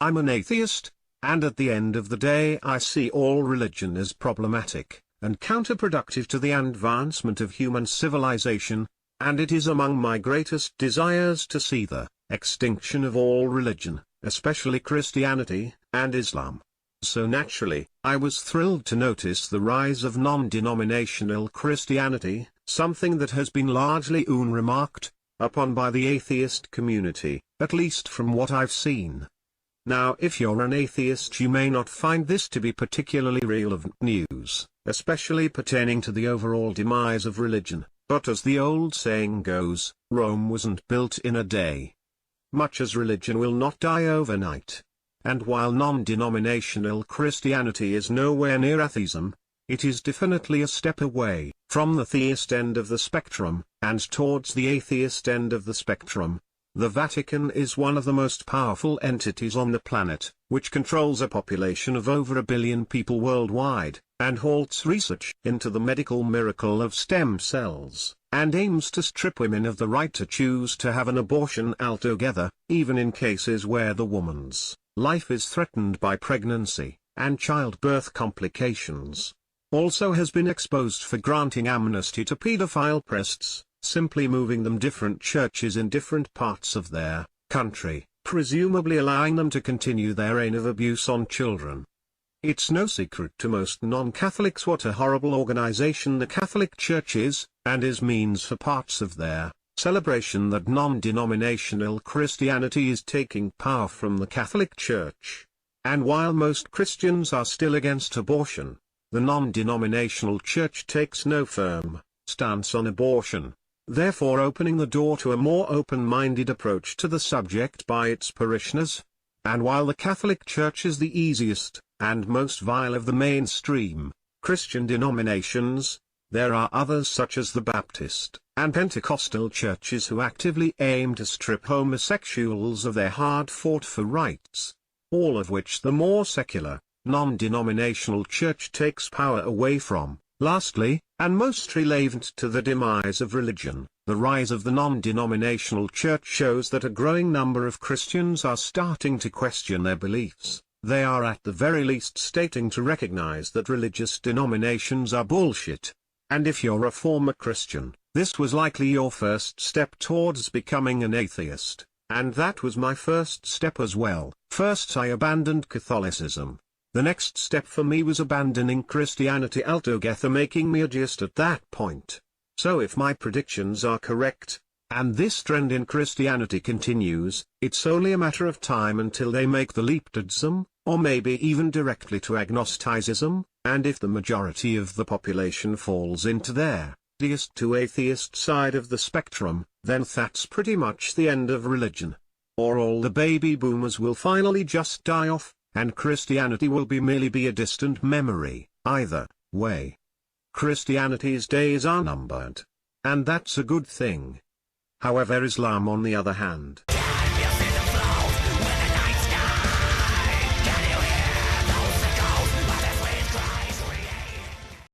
I'm an atheist, and at the end of the day I see all religion as problematic, and counterproductive to the advancement of human civilization, and it is among my greatest desires to see the extinction of all religion, especially Christianity and Islam. So naturally, I was thrilled to notice the rise of non-denominational Christianity, something that has been largely unremarked upon by the atheist community, at least from what I've seen. Now if you're an atheist you may not find this to be particularly relevant news, especially pertaining to the overall demise of religion, but as the old saying goes, Rome wasn't built in a day. Much as religion will not die overnight. And while non-denominational Christianity is nowhere near atheism, it is definitely a step away from the theist end of the spectrum, and towards the atheist end of the spectrum. The Vatican is one of the most powerful entities on the planet, which controls a population of over 1 billion people worldwide, and halts research into the medical miracle of stem cells, and aims to strip women of the right to choose to have an abortion altogether, even in cases where the woman's life is threatened by pregnancy and childbirth complications. Also has been exposed for granting amnesty to pedophile priests, simply moving them different churches in different parts of their country, presumably allowing them to continue their reign of abuse on children. It's no secret to most non-Catholics what a horrible organization the Catholic Church is, and is means for parts of their celebration that non-denominational Christianity is taking power from the Catholic Church. And while most Christians are still against abortion, the non-denominational Church takes no firm stance on abortion, therefore opening the door to a more open-minded approach to the subject by its parishioners. And while the Catholic Church is the easiest and most vile of the mainstream Christian denominations, there are others such as the Baptist and Pentecostal churches who actively aim to strip homosexuals of their hard-fought-for rights, all of which the more secular, non-denominational church takes power away from. Lastly, and most relevant to the demise of religion, the rise of the non-denominational church shows that a growing number of Christians are starting to question their beliefs. They are at the very least stating to recognize that religious denominations are bullshit. And if you're a former Christian, this was likely your first step towards becoming an atheist, and that was my first step as well. First I abandoned Catholicism. The next step for me was abandoning Christianity altogether, making me atheist at that point. So if my predictions are correct, and this trend in Christianity continues, it's only a matter of time until they make the leap to deism, or maybe even directly to agnosticism, and if the majority of the population falls into their deist to atheist side of the spectrum, then that's pretty much the end of religion. Or all the baby boomers will finally just die off, and Christianity will merely be a distant memory. Either way, Christianity's days are numbered. And that's a good thing. However, Islam on the other hand